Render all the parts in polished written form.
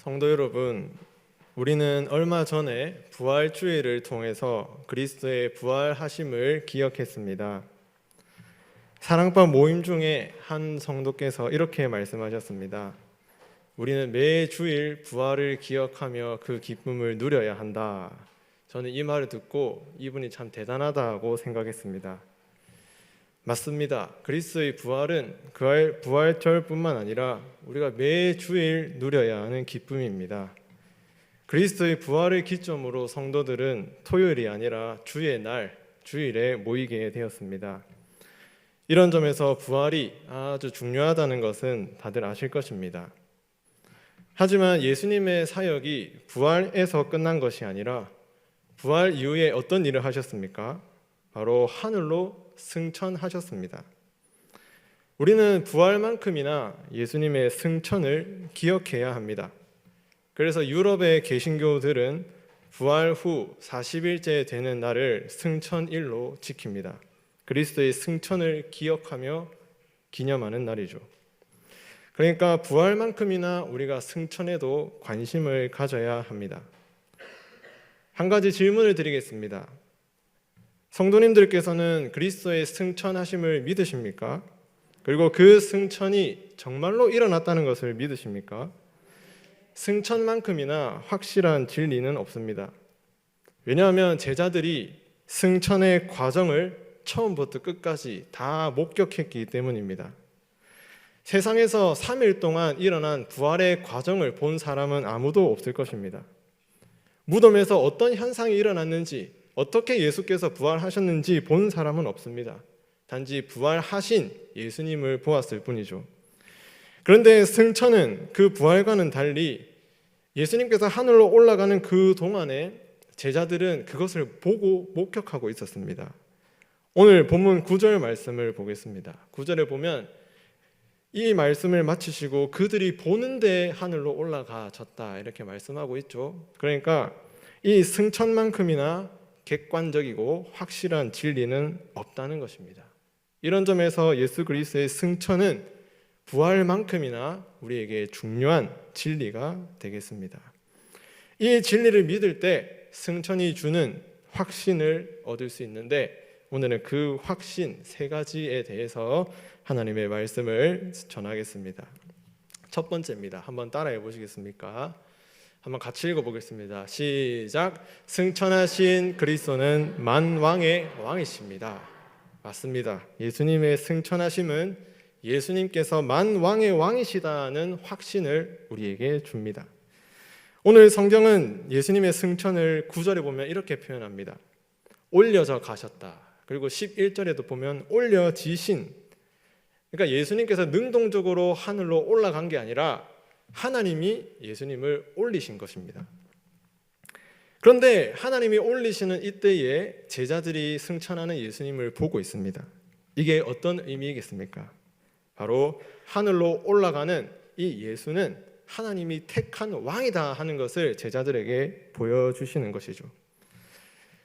성도 여러분, 우리는 얼마 전에 부활주일을 통해서 그리스도의 부활하심을 기억했습니다. 사랑방 모임 중에 한 성도께서 이렇게 말씀하셨습니다. 우리는 매 주일 부활을 기억하며 그 기쁨을 누려야 한다. 저는 이 말을 듣고 이분이 참 대단하다고 생각했습니다. 맞습니다. 그리스도의 부활은 부활절뿐만 아니라 우리가 매 주일 누려야 하는 기쁨입니다. 그리스도의 부활을 기점으로 성도들은 토요일이 아니라 주의 날, 주일에 모이게 되었습니다. 이런 점에서 부활이 아주 중요하다는 것은 다들 아실 것입니다. 하지만 예수님의 사역이 부활에서 끝난 것이 아니라 부활 이후에 어떤 일을 하셨습니까? 바로 하늘로 승천하셨습니다. 우리는 부활만큼이나 예수님의 승천을 기억해야 합니다. 그래서 유럽의 개신교들은 부활 후 40일째 되는 날을 승천일로 지킵니다. 그리스도의 승천을 기억하며 기념하는 날이죠. 그러니까 부활만큼이나 우리가 승천에도 관심을 가져야 합니다. 한 가지 질문을 드리겠습니다. 성도님들께서는 그리스도의 승천하심을 믿으십니까? 그리고 그 승천이 정말로 일어났다는 것을 믿으십니까? 승천만큼이나 확실한 진리는 없습니다. 왜냐하면 제자들이 승천의 과정을 처음부터 끝까지 다 목격했기 때문입니다. 세상에서 3일 동안 일어난 부활의 과정을 본 사람은 아무도 없을 것입니다. 무덤에서 어떤 현상이 일어났는지, 어떻게 예수께서 부활하셨는지 본 사람은 없습니다. 단지 부활하신 예수님을 보았을 뿐이죠. 그런데 승천은 그 부활과는 달리 예수님께서 하늘로 올라가는 그 동안에 제자들은 그것을 보고 목격하고 있었습니다. 오늘 본문 9절 말씀을 보겠습니다. 9절에 보면 이 말씀을 마치시고 그들이 보는데 하늘로 올라가셨다 이렇게 말씀하고 있죠. 그러니까 이 승천만큼이나 객관적이고 확실한 진리는 없다는 것입니다. 이런 점에서 예수 그리스도의 승천은 부활만큼이나 우리에게 중요한 진리가 되겠습니다. 이 진리를 믿을 때 승천이 주는 확신을 얻을 수 있는데 오늘은 그 확신 세 가지에 대해서 하나님의 말씀을 전하겠습니다. 첫 번째입니다. 한번 따라해 보시겠습니까? 한번 같이 읽어보겠습니다. 시작. 승천하신 그리스도는 만왕의 왕이십니다. 맞습니다. 예수님의 승천하심은 예수님께서 만왕의 왕이시다는 확신을 우리에게 줍니다. 오늘 성경은 예수님의 승천을 9절에 보면 이렇게 표현합니다. 올려져 가셨다. 그리고 11절에도 보면 올려지신. 그러니까 예수님께서 능동적으로 하늘로 올라간 게 아니라 하나님이 예수님을 올리신 것입니다. 그런데 하나님이 올리시는 이때에 제자들이 승천하는 예수님을 보고 있습니다. 이게 어떤 의미이겠습니까? 바로 하늘로 올라가는 이 예수는 하나님이 택한 왕이다 하는 것을 제자들에게 보여주시는 것이죠.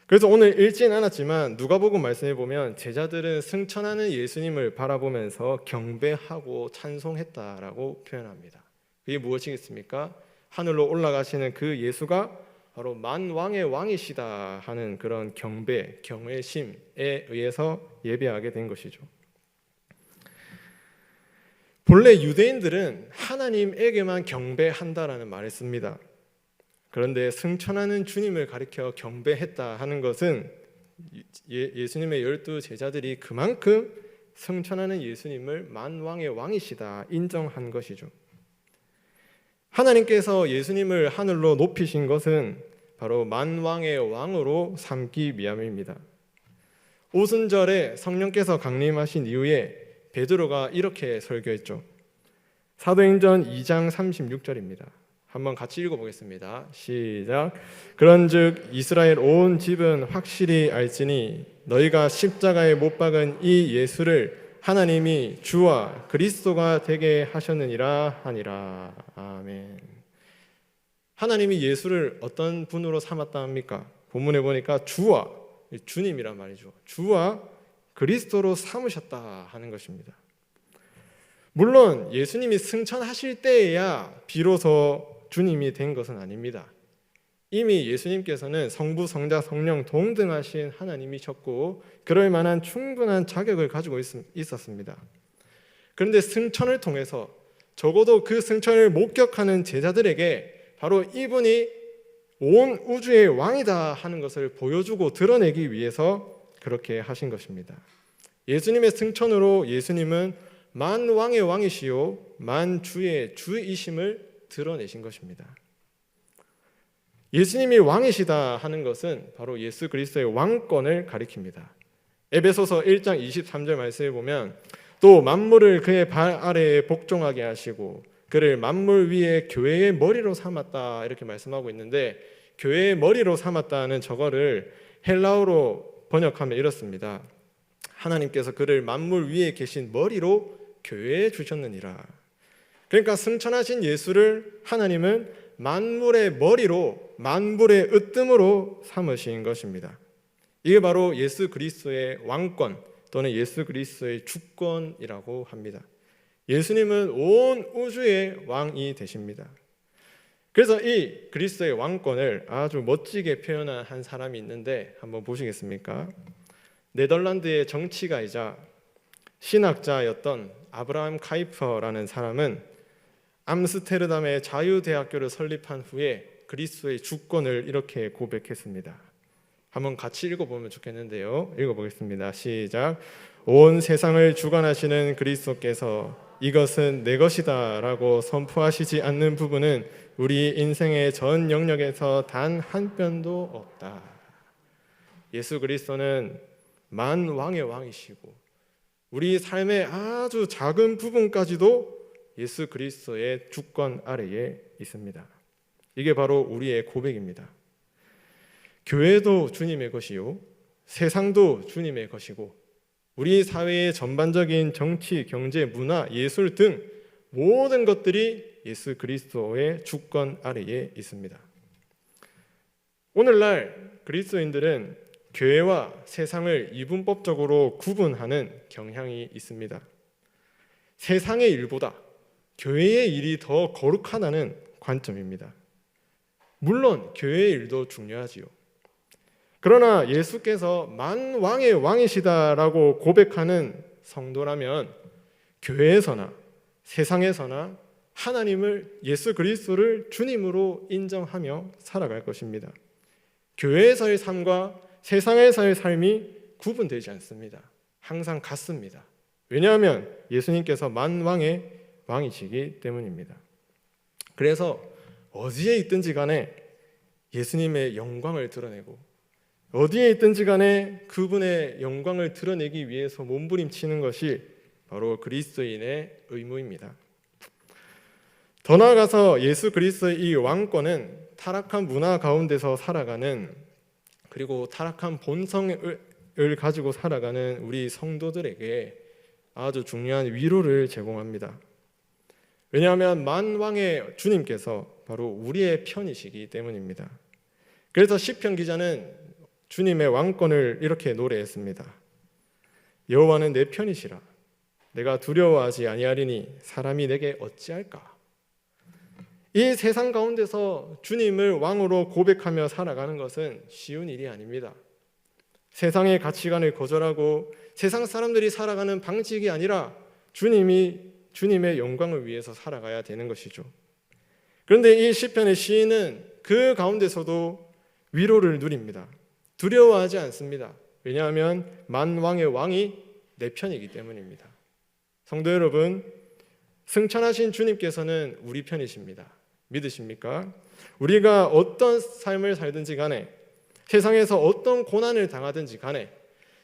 그래서 오늘 읽진 않았지만 누가복음 말씀해 보면 제자들은 승천하는 예수님을 바라보면서 경배하고 찬송했다라고 표현합니다. 그게 무엇이겠습니까? 하늘로 올라가시는 그 예수가 바로 만왕의 왕이시다 하는 그런 경배, 경외심에 의해서 예배하게 된 것이죠. 본래 유대인들은 하나님에게만 경배한다라는 말을 씁니다. 그런데 승천하는 주님을 가리켜 경배했다 하는 것은 예수님의 12 제자들이 그만큼 승천하는 예수님을 만왕의 왕이시다 인정한 것이죠. 하나님께서 예수님을 하늘로 높이신 것은 바로 만왕의 왕으로 삼기 위함입니다. 오순절에 성령께서 강림하신 이후에 베드로가 이렇게 설교했죠. 사도행전 2장 36절입니다. 한번 같이 읽어보겠습니다. 시작. 그런즉 이스라엘 온 집은 확실히 알지니 너희가 십자가에 못 박은 이 예수를 하나님이 주와 그리스도가 되게 하셨느니라 하니라. 아멘. 하나님이 예수를 어떤 분으로 삼았다 합니까? 본문에 보니까 주와, 주님이란 말이죠. 주와 그리스도로 삼으셨다 하는 것입니다. 물론 예수님이 승천하실 때에야 비로소 주님이 된 것은 아닙니다. 이미 예수님께서는 성부, 성자, 성령 동등하신 하나님이셨고 그럴 만한 충분한 자격을 가지고 있었습니다. 그런데 승천을 통해서 적어도 그 승천을 목격하는 제자들에게 바로 이분이 온 우주의 왕이다 하는 것을 보여주고 드러내기 위해서 그렇게 하신 것입니다. 예수님의 승천으로 예수님은 만왕의 왕이시요 만주의 주이심을 드러내신 것입니다. 예수님이 왕이시다 하는 것은 바로 예수 그리스도의 왕권을 가리킵니다. 에베소서 1장 23절 말씀에 보면 또 만물을 그의 발 아래에 복종하게 하시고 그를 만물 위에 교회의 머리로 삼았다 이렇게 말씀하고 있는데 교회의 머리로 삼았다는 저거를 헬라어로 번역하면 이렇습니다. 하나님께서 그를 만물 위에 계신 머리로 교회에 주셨느니라. 그러니까 승천하신 예수를 하나님은 만물의 머리로 만물의 으뜸으로 삼으신 것입니다. 이게 바로 예수 그리스도의 왕권 또는 예수 그리스도의 주권이라고 합니다. 예수님은 온 우주의 왕이 되십니다. 그래서 이 그리스도의 왕권을 아주 멋지게 표현한 한 사람이 있는데 한번 보시겠습니까? 네덜란드의 정치가이자 신학자였던 아브라함 카이퍼라는 사람은 암스테르담의 자유대학교를 설립한 후에 그리스도의 주권을 이렇게 고백했습니다. 한번 같이 읽어보면 좋겠는데요. 읽어보겠습니다. 시작. 온 세상을 주관하시는 그리스도께서 이것은 내 것이다 라고 선포하시지 않는 부분은 우리 인생의 전 영역에서 단 한 뼘도 없다. 예수 그리스도는 만왕의 왕이시고 우리 삶의 아주 작은 부분까지도 예수 그리스도의 주권 아래에 있습니다. 이게 바로 우리의 고백입니다. 교회도 주님의 것이요 세상도 주님의 것이고 우리 사회의 전반적인 정치, 경제, 문화, 예술 등 모든 것들이 예수 그리스도의 주권 아래에 있습니다. 오늘날 그리스도인들은 교회와 세상을 이분법적으로 구분하는 경향이 있습니다. 세상의 일보다 교회의 일이 더 거룩하다는 관점입니다. 물론 교회의 일도 중요하지요. 그러나 예수께서 만왕의 왕이시다라고 고백하는 성도라면 교회에서나 세상에서나 하나님을 예수 그리스도를 주님으로 인정하며 살아갈 것입니다. 교회에서의 삶과 세상에서의 삶이 구분되지 않습니다. 항상 같습니다. 왜냐하면 예수님께서 만왕의 왕이시기 때문입니다. 그래서 어디에 있든지 간에 예수님의 영광을 드러내고 어디에 있든지 간에 그분의 영광을 드러내기 위해서 몸부림치는 것이 바로 그리스도인의 의무입니다. 더 나아가서 예수 그리스도의 이 왕권은 타락한 문화 가운데서 살아가는 그리고 타락한 본성을 가지고 살아가는 우리 성도들에게 아주 중요한 위로를 제공합니다. 왜냐하면 만왕의 주님께서 바로 우리의 편이시기 때문입니다. 그래서 시편 기자는 주님의 왕권을 이렇게 노래했습니다. 여호와는 내 편이시라. 내가 두려워하지 아니하리니 사람이 내게 어찌할까? 이 세상 가운데서 주님을 왕으로 고백하며 살아가는 것은 쉬운 일이 아닙니다. 세상의 가치관을 거절하고 세상 사람들이 살아가는 방식이 아니라 주님의 영광을 위해서 살아가야 되는 것이죠. 그런데 이 시편의 시인은 그 가운데서도 위로를 누립니다. 두려워하지 않습니다. 왜냐하면 만왕의 왕이 내 편이기 때문입니다. 성도 여러분, 승천하신 주님께서는 우리 편이십니다. 믿으십니까? 우리가 어떤 삶을 살든지 간에 세상에서 어떤 고난을 당하든지 간에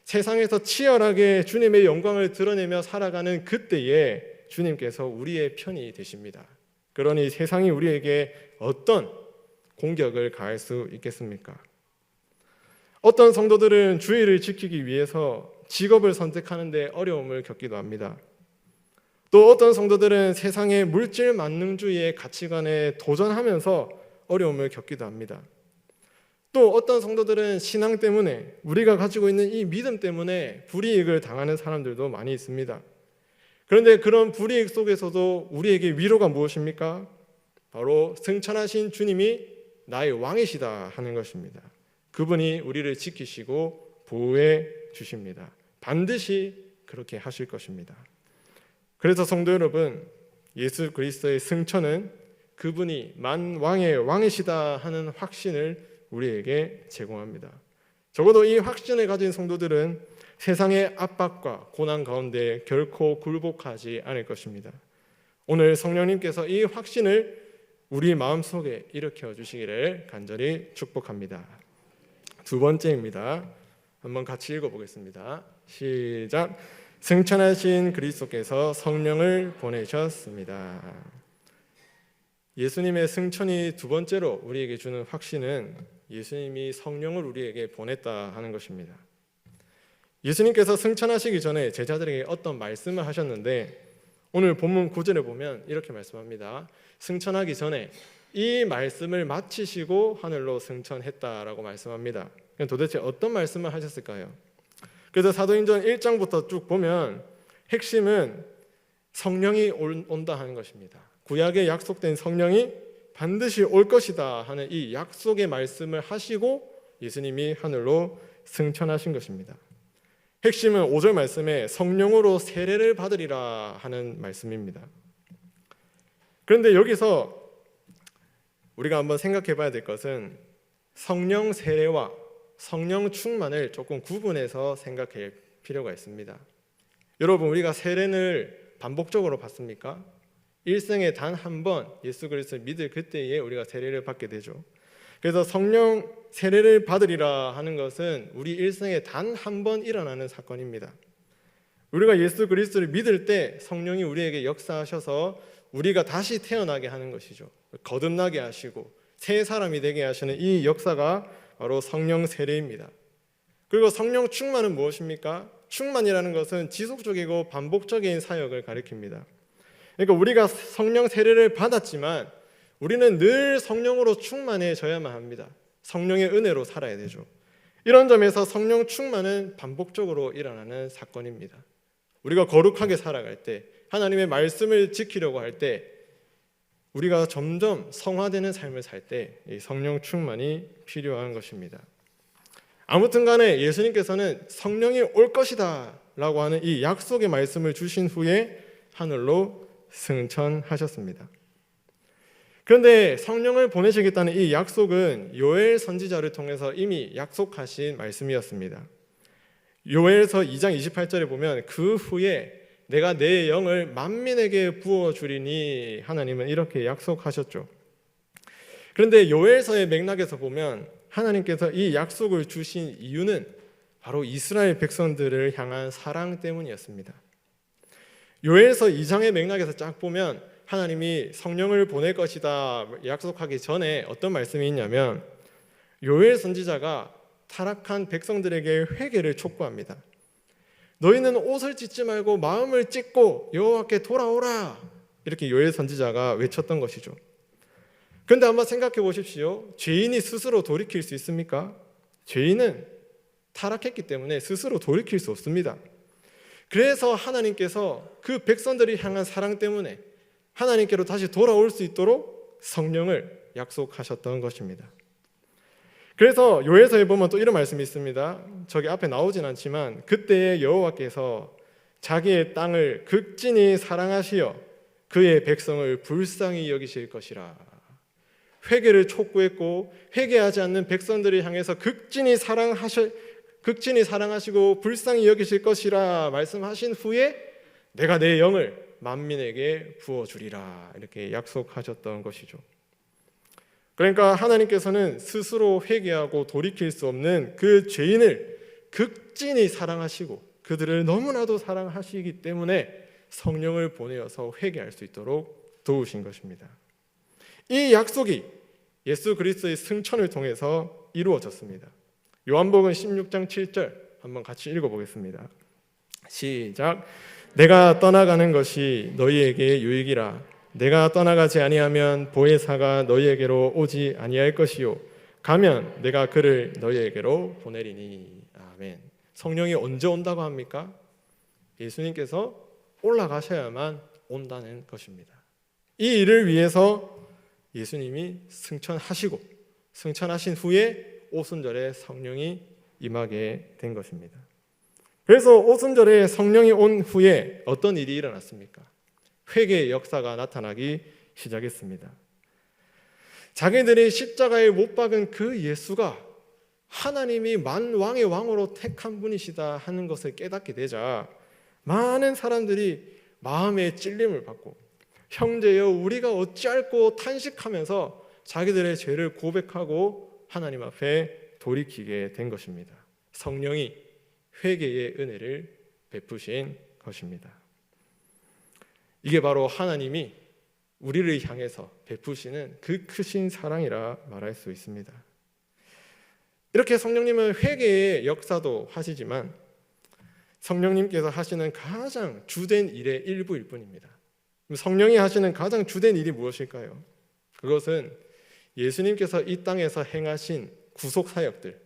세상에서 치열하게 주님의 영광을 드러내며 살아가는 그때에 주님께서 우리의 편이 되십니다. 그러니 세상이 우리에게 어떤 공격을 가할 수 있겠습니까? 어떤 성도들은 주의를 지키기 위해서 직업을 선택하는데 어려움을 겪기도 합니다. 또 어떤 성도들은 세상의 물질 만능주의의 가치관에 도전하면서 어려움을 겪기도 합니다. 또 어떤 성도들은 신앙 때문에 우리가 가지고 있는 이 믿음 때문에 불이익을 당하는 사람들도 많이 있습니다. 그런데 그런 불이익 속에서도 우리에게 위로가 무엇입니까? 바로 승천하신 주님이 나의 왕이시다 하는 것입니다. 그분이 우리를 지키시고 보호해 주십니다. 반드시 그렇게 하실 것입니다. 그래서 성도 여러분, 예수 그리스도의 승천은 그분이 만왕의 왕이시다 하는 확신을 우리에게 제공합니다. 적어도 이 확신을 가진 성도들은 세상의 압박과 고난 가운데 결코 굴복하지 않을 것입니다. 오늘 성령님께서 이 확신을 우리 마음속에 일으켜 주시기를 간절히 축복합니다. 두 번째입니다. 한번 같이 읽어보겠습니다. 시작. 승천하신 그리스도께서 성령을 보내셨습니다. 예수님의 승천이 두 번째로 우리에게 주는 확신은 예수님이 성령을 우리에게 보냈다 하는 것입니다. 예수님께서 승천하시기 전에 제자들에게 어떤 말씀을 하셨는데 오늘 본문 9절에 보면 이렇게 말씀합니다. 승천하기 전에 이 말씀을 마치시고 하늘로 승천했다라고 말씀합니다. 도대체 어떤 말씀을 하셨을까요? 그래서 사도행전 1장부터 쭉 보면 핵심은 성령이 온다 하는 것입니다. 구약에 약속된 성령이 반드시 올 것이다 하는 이 약속의 말씀을 하시고 예수님이 하늘로 승천하신 것입니다. 핵심은 5절 말씀에 성령으로 세례를 받으리라 하는 말씀입니다. 그런데 여기서 우리가 한번 생각해 봐야 될 것은 성령 세례와 성령 충만을 조금 구분해서 생각할 필요가 있습니다. 여러분, 우리가 세례를 반복적으로 받습니까? 일생에 단 한 번 예수 그리스도를 믿을 그때에 우리가 세례를 받게 되죠. 그래서 성령 세례를 받으리라 하는 것은 우리 일생에 단 한 번 일어나는 사건입니다. 우리가 예수 그리스도를 믿을 때 성령이 우리에게 역사하셔서 우리가 다시 태어나게 하는 것이죠. 거듭나게 하시고 새 사람이 되게 하시는 이 역사가 바로 성령 세례입니다. 그리고 성령 충만은 무엇입니까? 충만이라는 것은 지속적이고 반복적인 사역을 가리킵니다. 그러니까 우리가 성령 세례를 받았지만 우리는 늘 성령으로 충만해져야만 합니다. 성령의 은혜로 살아야 되죠. 이런 점에서 성령 충만은 반복적으로 일어나는 사건입니다. 우리가 거룩하게 살아갈 때, 하나님의 말씀을 지키려고 할 때, 우리가 점점 성화되는 삶을 살 때 이 성령 충만이 필요한 것입니다. 아무튼 간에 예수님께서는 성령이 올 것이다 라고 하는 이 약속의 말씀을 주신 후에 하늘로 승천하셨습니다. 그런데 성령을 보내시겠다는 이 약속은 요엘 선지자를 통해서 이미 약속하신 말씀이었습니다. 요엘서 2장 28절에 보면 그 후에 내가 내 영을 만민에게 부어주리니 하나님은 이렇게 약속하셨죠. 그런데 요엘서의 맥락에서 보면 하나님께서 이 약속을 주신 이유는 바로 이스라엘 백성들을 향한 사랑 때문이었습니다. 요엘서 2장의 맥락에서 쫙 보면 하나님이 성령을 보낼 것이다 약속하기 전에 어떤 말씀이 있냐면 요엘 선지자가 타락한 백성들에게 회개를 촉구합니다. 너희는 옷을 찢지 말고 마음을 찢고 여호와께 돌아오라 이렇게 요엘 선지자가 외쳤던 것이죠. 그런데 한번 생각해 보십시오. 죄인이 스스로 돌이킬 수 있습니까? 죄인은 타락했기 때문에 스스로 돌이킬 수 없습니다. 그래서 하나님께서 그 백성들이 향한 사랑 때문에 하나님께로 다시 돌아올 수 있도록 성령을 약속하셨던 것입니다. 그래서 요엘서에 보면 또 이런 말씀이 있습니다. 저기 앞에 나오진 않지만 그때의 여호와께서 자기의 땅을 극진히 사랑하시어 그의 백성을 불쌍히 여기실 것이라. 회개를 촉구했고 회개하지 않는 백성들을 향해서 극진히 사랑하시고 불쌍히 여기실 것이라 말씀하신 후에 내가 내 영을 만민에게 부어주리라 이렇게 약속하셨던 것이죠. 그러니까 하나님께서는 스스로 회개하고 돌이킬 수 없는 그 죄인을 극진히 사랑하시고 그들을 너무나도 사랑하시기 때문에 성령을 보내어서 회개할 수 있도록 도우신 것입니다. 이 약속이 예수 그리스도의 승천을 통해서 이루어졌습니다. 요한복음 16장 7절 한번 같이 읽어보겠습니다. 시작. 내가 떠나가는 것이 너희에게 유익이라. 내가 떠나가지 아니하면 보혜사가 너희에게로 오지 아니할 것이요 가면 내가 그를 너희에게로 보내리니. 아멘. 성령이 언제 온다고 합니까? 예수님께서 올라가셔야만 온다는 것입니다. 이 일을 위해서 예수님이 승천하시고 승천하신 후에 오순절에 성령이 임하게 된 것입니다. 그래서 오순절에 성령이 온 후에 어떤 일이 일어났습니까? 회개의 역사가 나타나기 시작했습니다. 자기들이 십자가에 못 박은 그 예수가 하나님이 만왕의 왕으로 택한 분이시다 하는 것을 깨닫게 되자 많은 사람들이 마음의 찔림을 받고 형제여 우리가 어찌할꼬 탄식하면서 자기들의 죄를 고백하고 하나님 앞에 돌이키게 된 것입니다. 성령이 회개의 은혜를 베푸신 것입니다. 이게 바로 하나님이 우리를 향해서 베푸시는 그 크신 사랑이라 말할 수 있습니다. 이렇게 성령님은 회개의 역사도 하시지만 성령님께서 하시는 가장 주된 일의 일부일 뿐입니다. 성령이 하시는 가장 주된 일이 무엇일까요? 그것은 예수님께서 이 땅에서 행하신 구속사역들,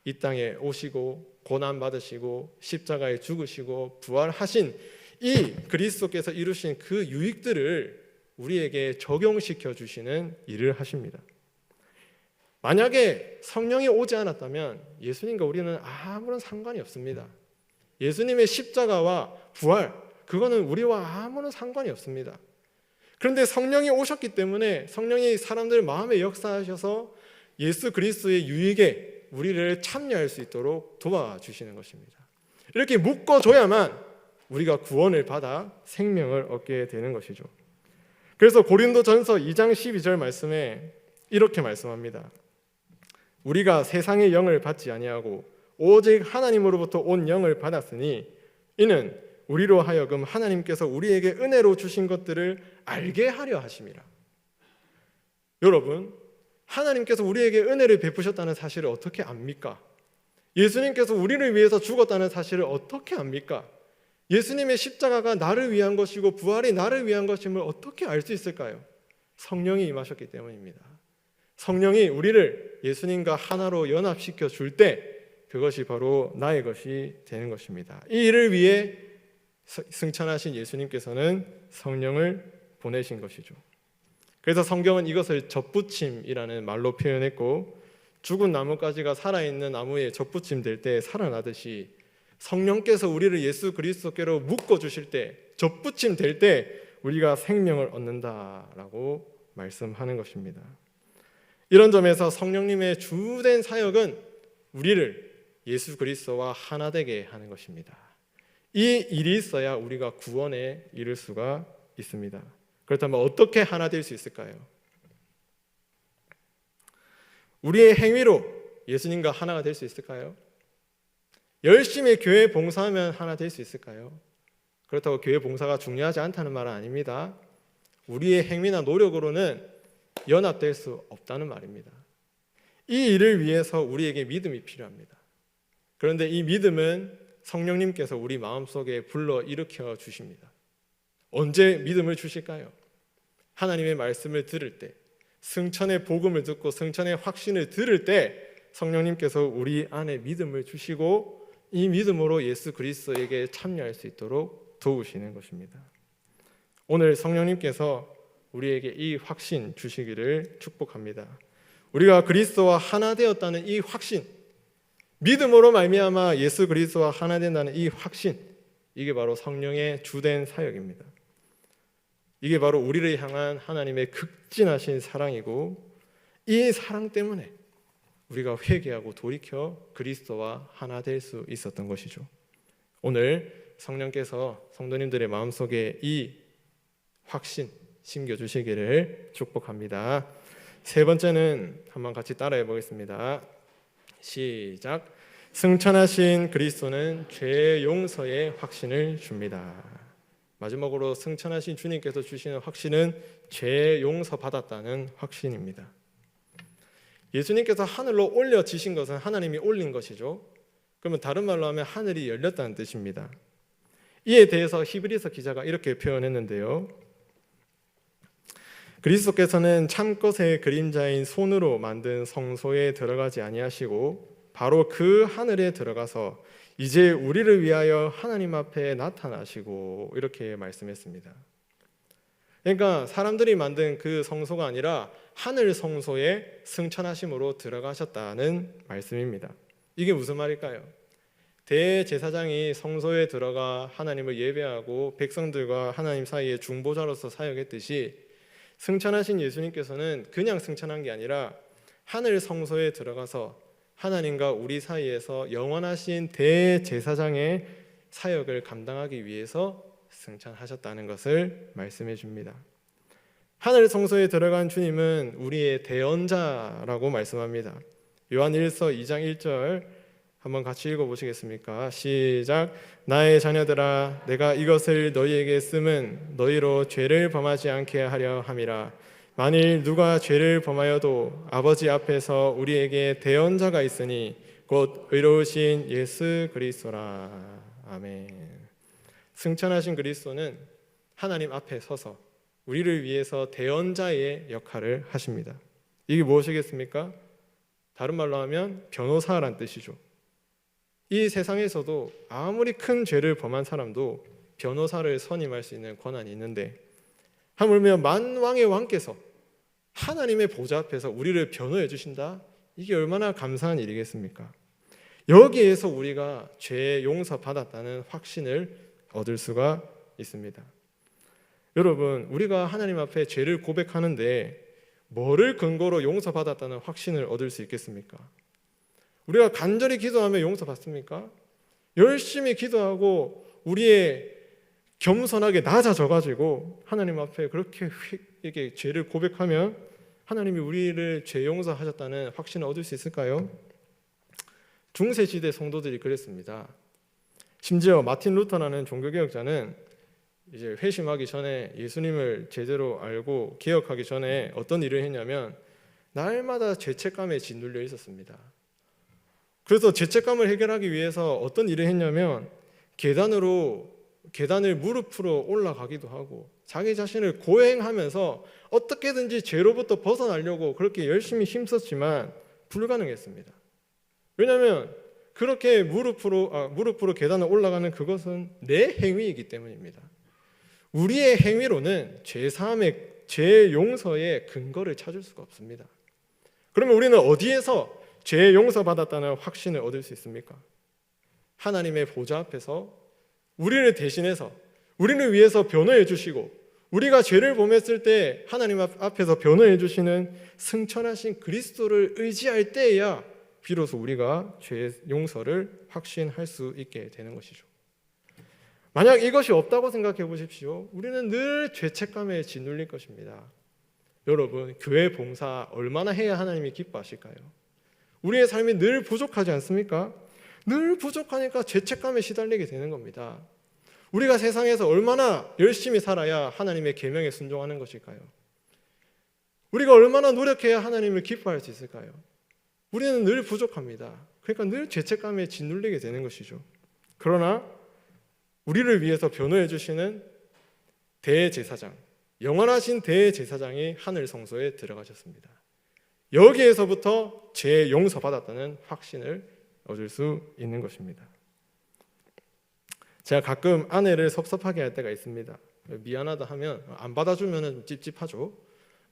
이 땅에 오시고 고난받으시고 십자가에 죽으시고 부활하신 이 그리스도께서 이루신 그 유익들을 우리에게 적용시켜 주시는 일을 하십니다. 만약에 성령이 오지 않았다면 예수님과 우리는 아무런 상관이 없습니다. 예수님의 십자가와 부활, 그거는 우리와 아무런 상관이 없습니다. 그런데 성령이 오셨기 때문에 성령이 사람들 마음에 역사하셔서 예수 그리스도의 유익에 우리를 참여할 수 있도록 도와주시는 것입니다. 이렇게 묶어줘야만 우리가 구원을 받아 생명을 얻게 되는 것이죠. 그래서 고린도전서 2장 12절 말씀에 이렇게 말씀합니다. 우리가 세상의 영을 받지 아니하고 오직 하나님으로부터 온 영을 받았으니 이는 우리로 하여금 하나님께서 우리에게 은혜로 주신 것들을 알게 하려 하심이라. 여러분, 하나님께서 우리에게 은혜를 베푸셨다는 사실을 어떻게 압니까? 예수님께서 우리를 위해서 죽었다는 사실을 어떻게 압니까? 예수님의 십자가가 나를 위한 것이고 부활이 나를 위한 것임을 어떻게 알 수 있을까요? 성령이 임하셨기 때문입니다. 성령이 우리를 예수님과 하나로 연합시켜 줄 때 그것이 바로 나의 것이 되는 것입니다. 이 일을 위해 승천하신 예수님께서는 성령을 보내신 것이죠. 그래서 성경은 이것을 젖붙임이라는 말로 표현했고, 죽은 나뭇가지가 살아있는 나무에 젖붙임 될 때 살아나듯이 성령께서 우리를 예수 그리스도께로 묶어주실 때, 젖붙임 될 때 우리가 생명을 얻는다라고 말씀하는 것입니다. 이런 점에서 성령님의 주된 사역은 우리를 예수 그리스도와 하나 되게 하는 것입니다. 이 일이 있어야 우리가 구원에 이를 수가 있습니다. 그렇다면 어떻게 하나 될 수 있을까요? 우리의 행위로 예수님과 하나가 될 수 있을까요? 열심히 교회 봉사하면 하나 될 수 있을까요? 그렇다고 교회 봉사가 중요하지 않다는 말은 아닙니다. 우리의 행위나 노력으로는 연합될 수 없다는 말입니다. 이 일을 위해서 우리에게 믿음이 필요합니다. 그런데 이 믿음은 성령님께서 우리 마음속에 불러 일으켜 주십니다. 언제 믿음을 주실까요? 하나님의 말씀을 들을 때, 승천의 복음을 듣고 승천의 확신을 들을 때 성령님께서 우리 안에 믿음을 주시고 이 믿음으로 예수 그리스도에게 참여할 수 있도록 도우시는 것입니다. 오늘 성령님께서 우리에게 이 확신 주시기를 축복합니다. 우리가 그리스도와 하나 되었다는 이 확신, 믿음으로 말미암아 예수 그리스도와 하나 된다는 이 확신, 이게 바로 성령의 주된 사역입니다. 이게 바로 우리를 향한 하나님의 극진하신 사랑이고, 이 사랑 때문에 우리가 회개하고 돌이켜 그리스도와 하나 될 수 있었던 것이죠. 오늘 성령께서 성도님들의 마음속에 이 확신 심겨주시기를 축복합니다. 세 번째는 한번 같이 따라해 보겠습니다. 시작. 승천하신 그리스도는 죄 용서의 확신을 줍니다. 마지막으로 승천하신 주님께서 주시는 확신은 죄 용서 받았다는 확신입니다. 예수님께서 하늘로 올려지신 것은 하나님이 올린 것이죠. 그러면 다른 말로 하면 하늘이 열렸다는 뜻입니다. 이에 대해서 히브리서 기자가 이렇게 표현했는데요. 그리스도께서는 참것의 그림자인 손으로 만든 성소에 들어가지 아니하시고 바로 그 하늘에 들어가서 이제 우리를 위하여 하나님 앞에 나타나시고, 이렇게 말씀했습니다. 그러니까 사람들이 만든 그 성소가 아니라 하늘 성소에 승천하심으로 들어가셨다는 말씀입니다. 이게 무슨 말일까요? 대제사장이 성소에 들어가 하나님을 예배하고 백성들과 하나님 사이에 중보자로서 사역했듯이 승천하신 예수님께서는 그냥 승천한 게 아니라 하늘 성소에 들어가서 하나님과 우리 사이에서 영원하신 대제사장의 사역을 감당하기 위해서 승천하셨다는 것을 말씀해 줍니다. 하늘 성소에 들어간 주님은 우리의 대언자라고 말씀합니다. 요한 1서 2장 1절 한번 같이 읽어보시겠습니까? 시작. 나의 자녀들아, 내가 이것을 너희에게 쓰면 너희로 죄를 범하지 않게 하려 함이라. 만일 누가 죄를 범하여도 아버지 앞에서 우리에게 대언자가 있으니 곧 의로우신 예수 그리스도라. 아멘. 승천하신 그리스도는 하나님 앞에 서서 우리를 위해서 대언자의 역할을 하십니다. 이게 무엇이겠습니까? 다른 말로 하면 변호사란 뜻이죠. 이 세상에서도 아무리 큰 죄를 범한 사람도 변호사를 선임할 수 있는 권한이 있는데, 하물며 만왕의 왕께서 하나님의 보좌 앞에서 우리를 변호해 주신다? 이게 얼마나 감사한 일이겠습니까? 여기에서 우리가 죄 용서 받았다는 확신을 얻을 수가 있습니다. 여러분, 우리가 하나님 앞에 죄를 고백하는데 뭐를 근거로 용서받았다는 확신을 얻을 수 있겠습니까? 우리가 간절히 기도하며 용서받습니까? 열심히 기도하고 우리의 겸손하게 낮아져가지고 하나님 앞에 그렇게 이렇게 죄를 고백하면 하나님이 우리를 죄 용서하셨다는 확신을 얻을 수 있을까요? 중세시대 성도들이 그랬습니다. 심지어 마틴 루터라는 종교개혁자는 이제 회심하기 전에 예수님을 제대로 알고 개혁하기 전에 어떤 일을 했냐면 날마다 죄책감에 짓눌려 있었습니다. 그래서 죄책감을 해결하기 위해서 어떤 일을 했냐면 계단을 무릎으로 올라가기도 하고 자기 자신을 고행하면서 어떻게든지 죄로부터 벗어나려고 그렇게 열심히 힘썼지만 불가능했습니다. 왜냐하면 그렇게 무릎으로 계단을 올라가는 그것은 내 행위이기 때문입니다. 우리의 행위로는 죄 용서의 근거를 찾을 수가 없습니다. 그러면 우리는 어디에서 죄 용서받았다는 확신을 얻을 수 있습니까? 하나님의 보좌 앞에서 우리를 대신해서 우리를 위해서 변호해 주시고 우리가 죄를 범했을 때 하나님 앞에서 변호해 주시는 승천하신 그리스도를 의지할 때에야 비로소 우리가 죄 용서를 확신할 수 있게 되는 것이죠. 만약 이것이 없다고 생각해 보십시오. 우리는 늘 죄책감에 짓눌릴 것입니다. 여러분, 교회 봉사 얼마나 해야 하나님이 기뻐하실까요? 우리의 삶이 늘 부족하지 않습니까? 늘 부족하니까 죄책감에 시달리게 되는 겁니다. 우리가 세상에서 얼마나 열심히 살아야 하나님의 계명에 순종하는 것일까요? 우리가 얼마나 노력해야 하나님을 기뻐할 수 있을까요? 우리는 늘 부족합니다. 그러니까 늘 죄책감에 짓눌리게 되는 것이죠. 그러나 우리를 위해서 변호해 주시는 대제사장, 영원하신 대제사장이 하늘 성소에 들어가셨습니다. 여기에서부터 죄 용서받았다는 확신을 얻을 수 있는 것입니다. 제가 가끔 아내를 섭섭하게 할 때가 있습니다. 미안하다 하면 안 받아주면 좀 찝찝하죠.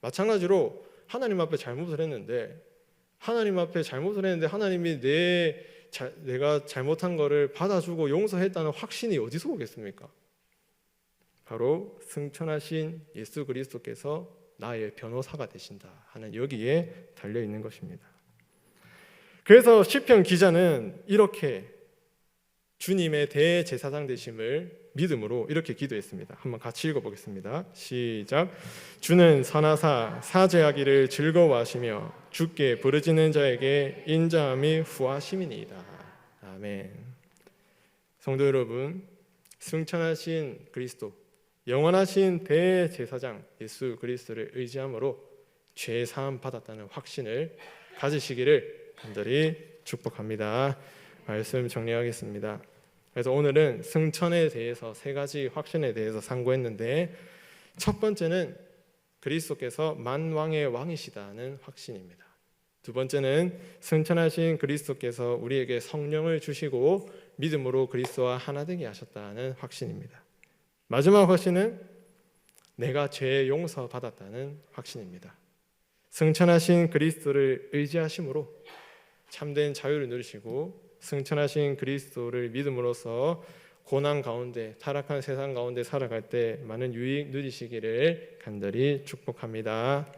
마찬가지로 하나님 앞에 잘못을 했는데 하나님이 내가 잘못한 거를 받아주고 용서했다는 확신이 어디서 오겠습니까? 바로 승천하신 예수 그리스도께서 나의 변호사가 되신다 하는 여기에 달려 있는 것입니다. 그래서 시편 기자는 이렇게 주님의 대제사장 되심을 믿음으로 이렇게 기도했습니다. 한번 같이 읽어보겠습니다. 시작. 주는 선하사 사죄하기를 즐거워하시며 주께 부르짖는 자에게 인자함이 후하심이니이다. 아멘. 성도 여러분, 승천하신 그리스도, 영원하신 대제사장 예수 그리스도를 의지함으로 죄 사함 받았다는 확신을 가지시기를 간절히 축복합니다. 말씀 정리하겠습니다. 그래서 오늘은 승천에 대해서 세 가지 확신에 대해서 상고했는데, 첫 번째는 그리스도께서 만왕의 왕이시다는 확신입니다. 두 번째는 승천하신 그리스도께서 우리에게 성령을 주시고 믿음으로 그리스도와 하나 되게 하셨다는 확신입니다. 마지막 확신은 내가 죄 용서 받았다는 확신입니다. 승천하신 그리스도를 의지하심으로 참된 자유를 누리시고 승천하신 그리스도를 믿음으로써 고난 가운데 타락한 세상 가운데 살아갈 때 많은 유익 누리시기를 간절히 축복합니다.